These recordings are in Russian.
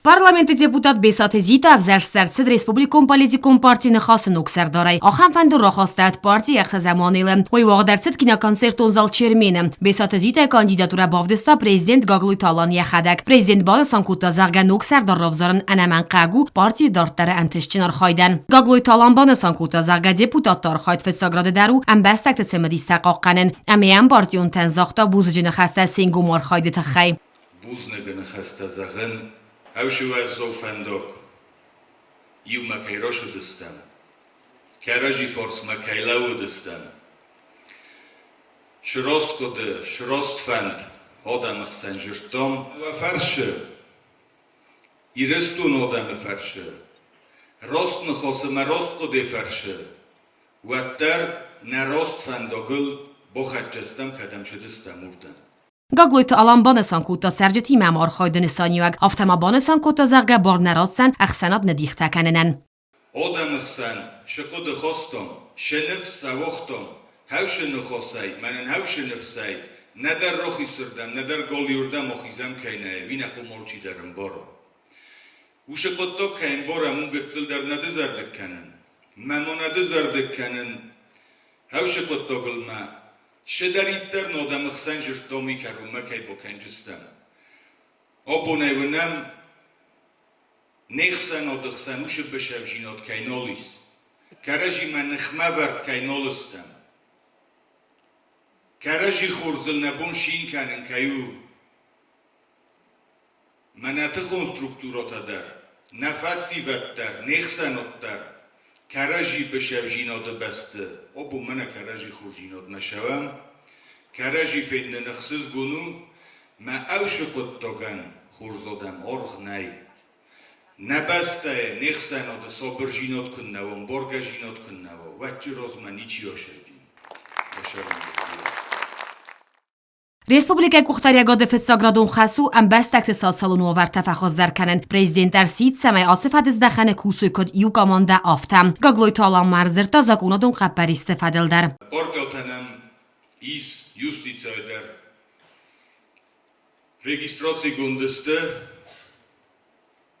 Parlamenti депутат Бесат Зита авзаш сарцид республикум политикум партийни хосин уксар дорай. Ахан фанду рохостат партий яхса замонилы. Ой вағдарцид киноконцерт онзал чермини. Бесат Зита кандидатура бавдиста президент Гаглуй Талан яхадак. Президент бада санкута зарган уксар дарровзорын анаман қагу партий дартары антишчинар хайдан. Гаглуй Талан бана санкута зарга депутаттар хайд фетсаграде дару амбастак тцемадиста қаққанын. Амиям партион тензахта бузжин хаста сингумар хайди тахай. Бузнегын хаста загын Hawshuaz zofandok, you makairoshu distam, Karaji force makailau distam. Shurostkode, Shurostfand, Odam Sanjurtom, Farshe, Irestun Odam Farshe, Rostn Hosema Rostkode Farshe, Watter Narostfandogul, Bohatchestam Kadam Shudistam Urdan. Гаглойт алан банасан кута саржити мамар хайдыныстаниуаг автама банасан кута зарга барнаратсан ахсанат надихтаканенен. Одам ахсан шықуды хостом, шенефса вохтом, хавшыны хосай, манен хавшынефсай, надар рохи сүрдам, надар гол юрдам охизам кайнай, винаку молчидарым боро. Ушықотто кайн бора мунгет цилдар надызардык канын, мамонадызардык канын, хавшықотто гылма, Шедариттер нодам хсан журтоми карума кай боканжистам. Обоневнам нехсан одхсан уш бешавжинот кайнолис. Каражи ман нхмаварт кайнолистам. Каражи хурзл набун шинканен каю. Манатхон структуротадар. Нафаси ваттар, нехсаноттар. Каражи бешавжинот басты. Обу мана каражи хуржинот нашавам. Каражи федне нахсыз гуну. Ма авши коттоган хурзодам оргнай. Набастае нехсанот собржинот куннавом, боргажинот куннаво. Вачи розма ничио шердин. Республика Кухтарягода фетсаградун хасу амбаст اقتصاد سالون وور تفخذ در کنن پرزیدنت در سیت سمای عاصفت از دخن کوسوی کد یو کامانده آفتم گاگلوی تالان مرزرتا زاکونادون قبر استفادل در Borgotanam is justicija der registracji gundeste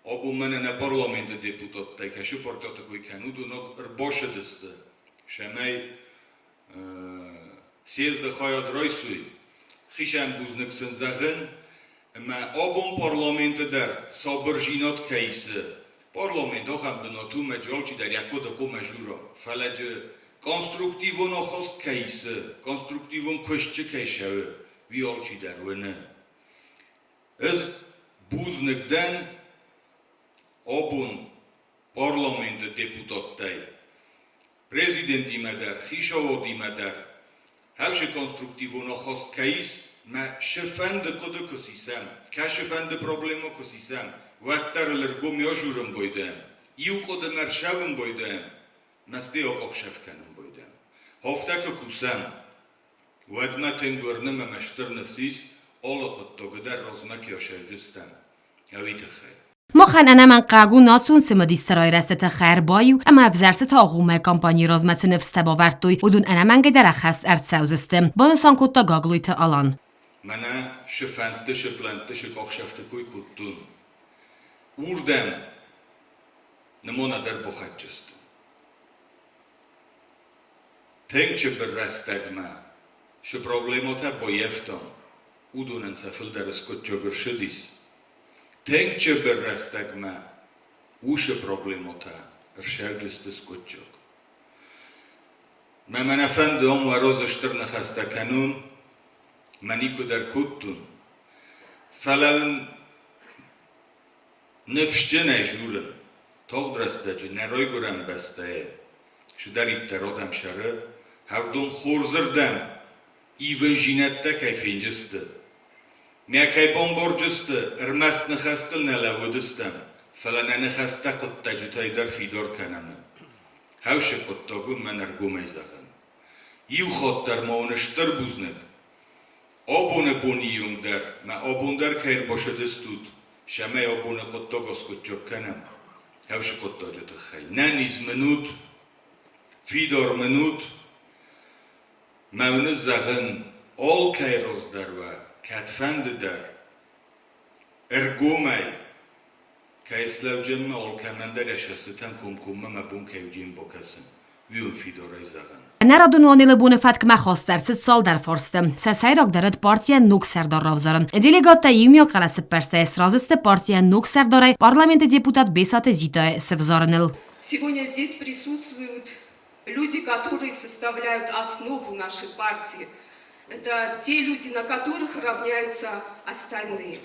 obumene na parlamentu deputat taj şu portata koji kanudu no rboshedeste şemay sjezde hayat roysuy Хишан бузныксын загын, ма обон парламенты дар собржинот кейсы. Парламент охам дыноту мәжолчи дар якода ко мәжура. Фаладжы конструктивон охост кейсы, конструктивон көшчі кейшавы, виолчи дар выны. Из бузныкдан обон парламенты депутаттай. Президент имадар, хишаво имадар, Havşe konstruktivon ochost kais, ma şefende kodu kusisam, ka şefende problemo kusisam, vattarlar gomi ojurum boydem, iu kodu merşavım boydem, masti ok şefkanım boydem. Hoftaka kusam, vadma tengurnama maştır nefsis, ola kutto gudar rozmaki oşercistam. Avitachay. مخن انا من قاگو ناتون سمدیسترای رسته خیر بایو اما افزرسه تا آغومه کمپانی رازمت نفسته باورتوی ودون انا من گدر اخست ارد سوزستم بانسان کتا گاگلوی تا آلان Mana şefente şeplente şefakşafte koy kuttun. Urdem nemona der bohatçıstı. Tenkçe bir rastagma, şu problemota boyeftam, udunen safil der skutço bir şedis. Tenkçe bir rastagma, uşe problemota, rşevciste skutçok. Memen efendi om ve rozıştırna hasta kanun, Maniko der kuttun. Falan nefştene juren. Togdrastacı neroy guram bastaye. Şu darit der odam şarı. Havdun khorzırdam. Even jinette kayfinciste. Mea kay bomborciste. Ermast nexastil nelavudistem. Falan nexasta kuttacı taydar fidor kanamı. Havşe kuttagu men ergumeyzagın. Iu khot der maunıştır buznek. Obune buniyum der, ma obun der kayr boşadistut. Şamay obune kottogos kutçok kanam. Havşı kottogı tıkhay. Naniz minut, fidor minut. Mevniz zağın ol kayroz der ve katfendi der. Ergumay, كإسلام جمع والكمندر يشستن كم مبون كيوجين بوكسن ويون فيدوري زغن Narodunoni bune fat kma khostertsit sal dar forstem. Sesajrak daret partija nuk serdar ravzaren. Delegata imjo kalasi perste сразисте партия nuk сердарай парламенте депутат Бесате Зитае севзарнил. Сегодня здесь присутствуют люди, которые составляют основу нашей партии. Это те люди, на которых равняются остальные.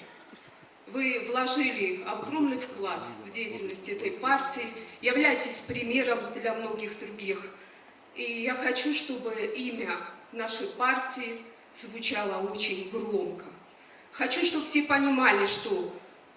Вы вложили огромный вклад в деятельность этой партии, являетесь примером для многих других. И я хочу, чтобы имя нашей партии звучало очень громко. Хочу, чтобы все понимали, что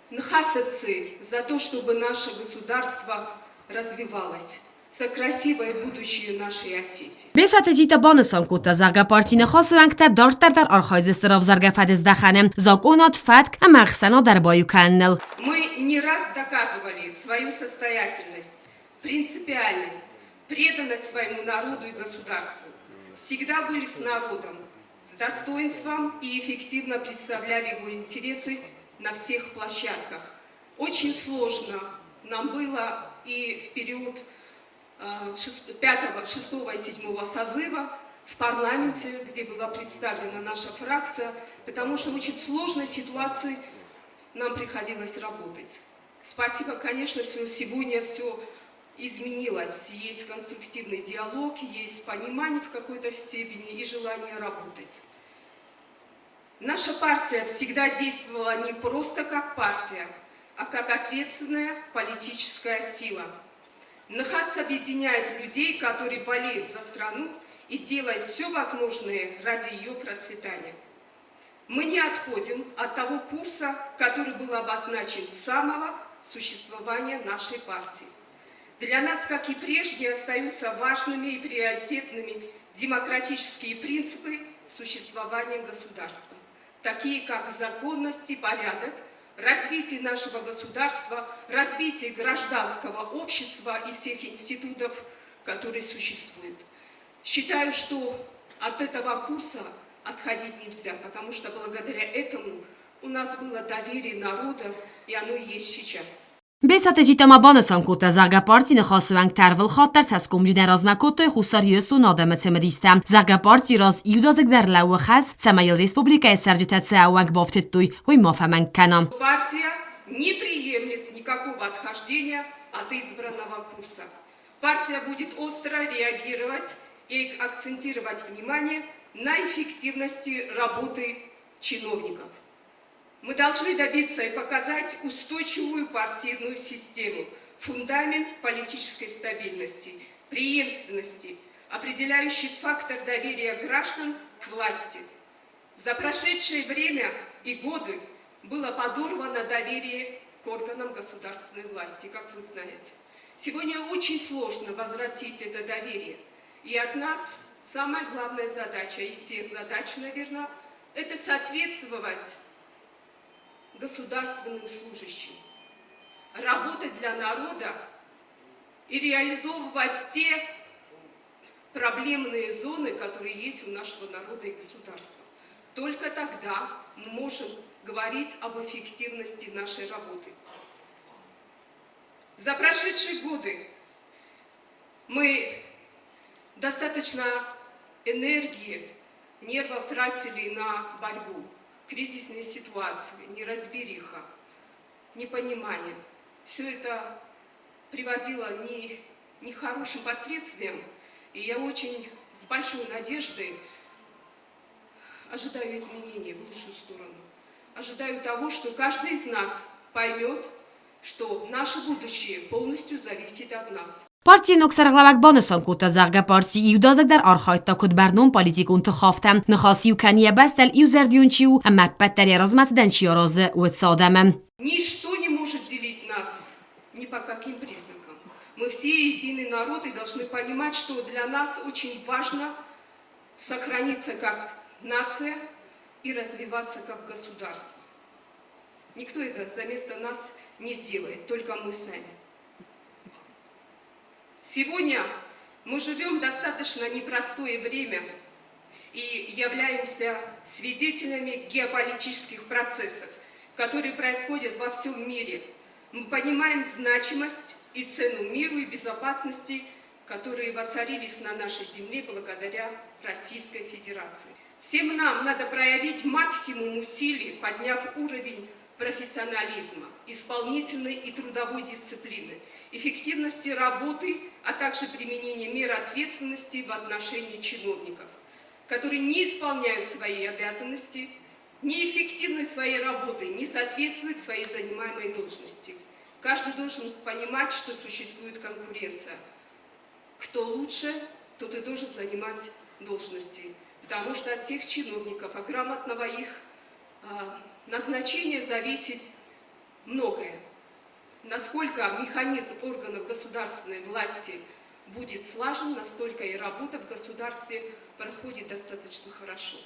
нхасовцы за то, чтобы наше государство развивалось, за красивое будущее нашей Осетии. Бесате Зита банысан кута зарга партийны хасывангта дартар архайзысты равзарга фадиздаханем. Законат фатк а махсана дар бою каннел. Мы не раз доказывали свою состоятельность, принципиальность, преданность своему народу и государству. Всегда были с народом, с достоинством и эффективно представляли его интересы на всех площадках. Очень сложно нам было и в период 5, 6 и 7 созыва в парламенте, где была представлена наша фракция, потому что в очень сложной ситуации нам приходилось работать. Спасибо, конечно, что сегодня все изменилось. Есть конструктивный диалог, есть понимание в какой-то степени и желание работать. Наша партия всегда действовала не просто как партия, а как ответственная политическая сила. НХАС объединяет людей, которые болеют за страну и делает все возможное ради ее процветания. Мы не отходим от того курса, который был обозначен с самого существования нашей партии. Для нас, как и прежде, остаются важными и приоритетными демократические принципы существования государства, такие как законность и порядок, развитие нашего государства, развитие гражданского общества и всех институтов, которые существуют. Считаю, что от этого курса отходить нельзя, потому что благодаря этому у нас было доверие народа, и оно и есть сейчас. Бесате Зита банысан кута зарга партийны хасывангтар вылхаттар саскомжине размакотой хусар юсту надамыце медистам. Зарга партий раз иудазык дар лау хас Самаил Республика сарджитаце ауанг бафтеттуй ой мафаманг канам. Партия не приемлет никакого отхождения от избранного курса. Партия будет остро реагировать и акцентировать внимание на эффективности работы чиновников. Мы должны добиться и показать устойчивую партийную систему, фундамент политической стабильности, преемственности, определяющий фактор доверия граждан к власти. За прошедшее время и годы было подорвано доверие к органам государственной власти, как вы знаете. Сегодня очень сложно возвратить это доверие. И от нас самая главная задача, из всех задач, наверное, это соответствовать государственным служащим, работать для народа и реализовывать те проблемные зоны, которые есть у нашего народа и государства. Только тогда мы можем говорить об эффективности нашей работы. За прошедшие годы мы достаточно энергии, нервов тратили на борьбу. Кризисные ситуации, неразбериха, непонимание. Все это приводило не к хорошим последствиям. И я очень с большой надеждой ожидаю изменений в лучшую сторону. Ожидаю того, что каждый из нас поймет, что наше будущее полностью зависит от нас. Партия نکسرغلبک بانسان کوتا زرگ پارتی ایودازک در آرخایت تا کد برنامه پالیتیکون تخافتم نخاسیو کنیه بستل ایو زردیونچیو اما پتری رازمت دنچی رازه و تصادمم. Ничто не может делить нас ни по каким признакам. Мы все единый народ и должны понимать, что для нас очень важно сохраниться как нация и развиваться как государство. Никто это за место нас не сделает, только мы сами. Сегодня мы живем достаточно непростое время и являемся свидетелями геополитических процессов, которые происходят во всем мире. Мы понимаем значимость и цену миру и безопасности, которые воцарились на нашей земле благодаря Российской Федерации. Всем нам надо проявить максимум усилий, подняв уровень профессионализма, исполнительной и трудовой дисциплины, эффективности работы, а также применения мер ответственности в отношении чиновников, которые не исполняют свои обязанности, неэффективны своей работой, не соответствуют своей занимаемой должности. Каждый должен понимать, что существует конкуренция. Кто лучше, тот и должен занимать должности, потому что от всех чиновников, от грамотного их назначения зависит многое. Насколько механизм органов государственной власти будет слажен, настолько и работа в государстве проходит достаточно хорошо.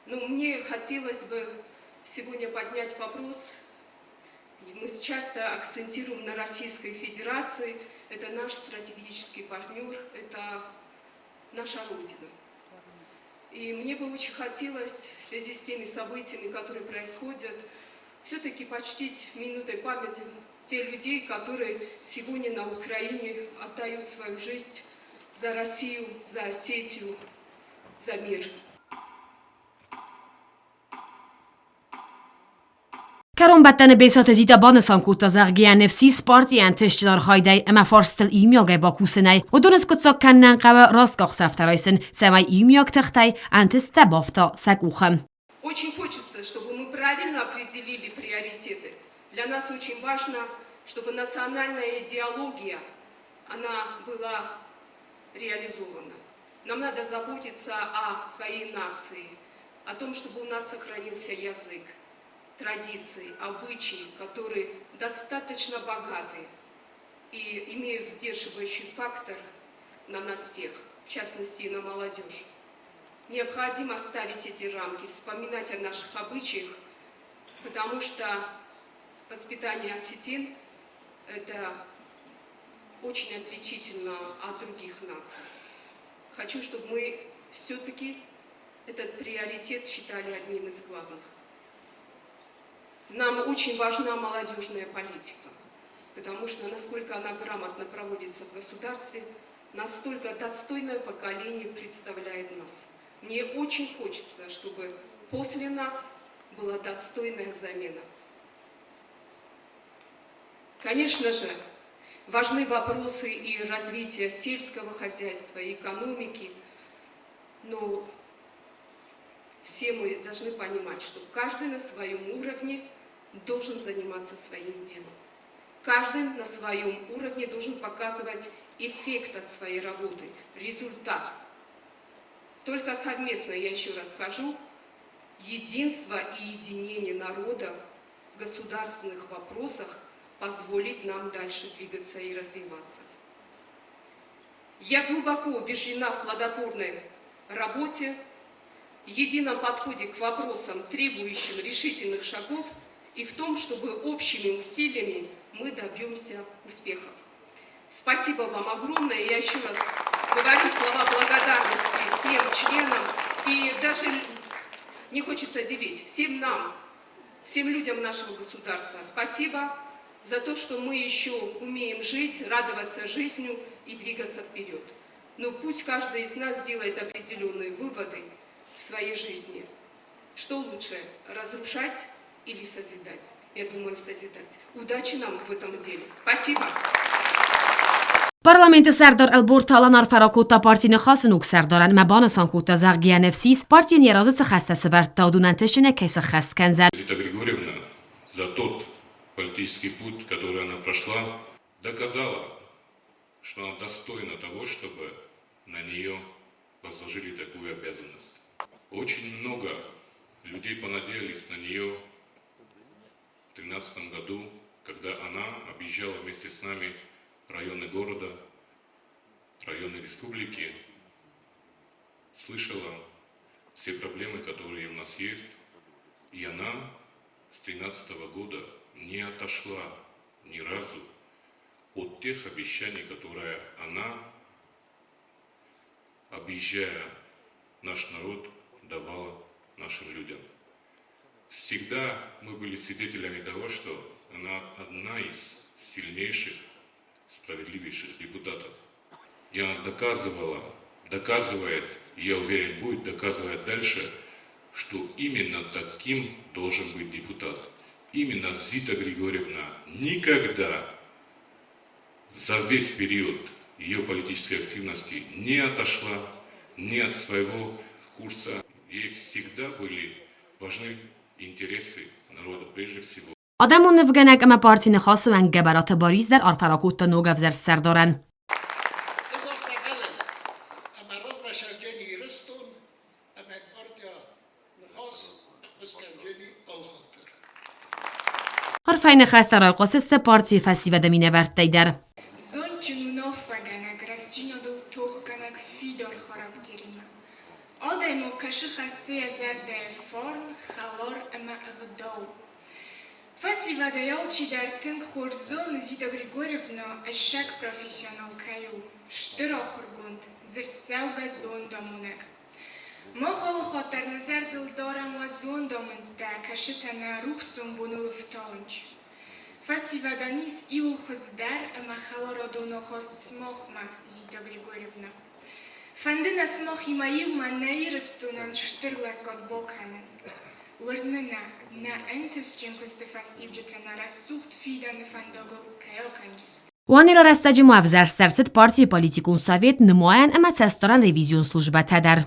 Но мне хотелось бы сегодня поднять вопрос, и мы часто акцентируем на Российской Федерации, это наш стратегический партнер, это наша Родина. И мне бы очень хотелось в связи с теми событиями, которые происходят, все-таки почтить минутой памяти тех людей, которые сегодня на Украине отдают свою жизнь за Россию, за Осетию, за мир. Karon betten besat az ita banasankut az RGNFC Sparti antishlar haydai ama farstel imyag bakusenai odonez kotsak kennen qawa rastgach saftaraysen samay imyag taxtay antis tabafta sakuchem. Очень хочется, чтобы мы правильно определили приоритеты. Для нас очень важно, чтобы национальная идеология, она была реализована. Нам надо заботиться о своей нации, о том, чтобы у нас сохранился язык, традиции, обычаи, которые достаточно богаты и имеют сдерживающий фактор на нас всех, в частности и на молодежь. Необходимо ставить эти рамки, вспоминать о наших обычаях, потому что воспитание осетин – это очень отличительно от других наций. Хочу, чтобы мы все-таки этот приоритет считали одним из главных. Нам очень важна молодежная политика, потому что насколько она грамотно проводится в государстве, настолько достойное поколение представляет нас. Мне очень хочется, чтобы после нас была достойная замена. Конечно же, важны вопросы и развития сельского хозяйства, и экономики, но все мы должны понимать, что каждый на своем уровне должен заниматься своим делом. Каждый на своем уровне должен показывать эффект от своей работы, результат. Только совместно, я еще раз скажу, единство и единение народа в государственных вопросах позволит нам дальше двигаться и развиваться. Я глубоко убеждена в плодотворной работе, едином подходе к вопросам, требующим решительных шагов, и в том, чтобы общими усилиями мы добьемся успехов. Спасибо вам огромное. Я еще раз говорю слова благодарности всем членам. И даже не хочется делить. Всем нам, всем людям нашего государства спасибо за то, что мы еще умеем жить, радоваться жизнью и двигаться вперед. Но пусть каждый из нас делает определенные выводы в своей жизни. Что лучше, разрушать или созидать? Я думаю, созидать. Удачи нам в этом деле. Спасибо. Parlamenti Serdar Elbortalan Arfarakota partini xasınuk Serdaran Mabanasankota Zargianefsis партия неразица хаста сверта одунантешне кейса хаст кензел. Вита Григорьевна за тот политический путь, который она прошла, доказала, что она достойна того, чтобы на нее возложили такую обязанность. Очень много людей понадеялись на нее в 2013 году, когда она объезжала вместе с нами районы города, районы республики, слышала все проблемы, которые у нас есть, и она с 2013 года не отошла ни разу от тех обещаний, которые она, объезжая наш народ, давала нашим людям. всегда мы были свидетелями того, что она одна из сильнейших, справедливейших депутатов. И она доказывала, доказывает, и я уверен, будет доказывать дальше, что именно таким должен быть депутат. Именно Зита Григорьевна никогда за весь период ее политической активности не отошла ни от своего курса. Ей всегда были важны интересы народа прежде всего. Adamon növgenek ema partini xas و انگبرات باریز در آرفراکوت نوگا وزر سردارن. Harfajne xesztára qaszeszte parti feszívede mineverteider. Zončinu fagenek, rastinodul tohkanek fidor charakterina. Adajmo kaşı xassi ezerde form, xalor ema gdau. Feszívede yolçi dertin xorzon Zita Grigorьевна eşek profesyonel kayu. Ştıra xurgund, zirtsevga zondamunek. Moxol xotar nazar dildaram و zondamunta kaşitana ruhsun bunul vtanç. Feszívedanis iul xozdar ema xalaradona xost smochma Zita Grigorьевна. Fandina smochima iuma neiristunan štirlekot bokanen. Urnana na entes csinkuszte fesztívgyetana rassucht fidane fandogol kajokangyust. وان الى رستجی موفزر سرسد پارتی پالیتیکون سویت نماین اما تستارن ریویزیون سلوجبت هدر.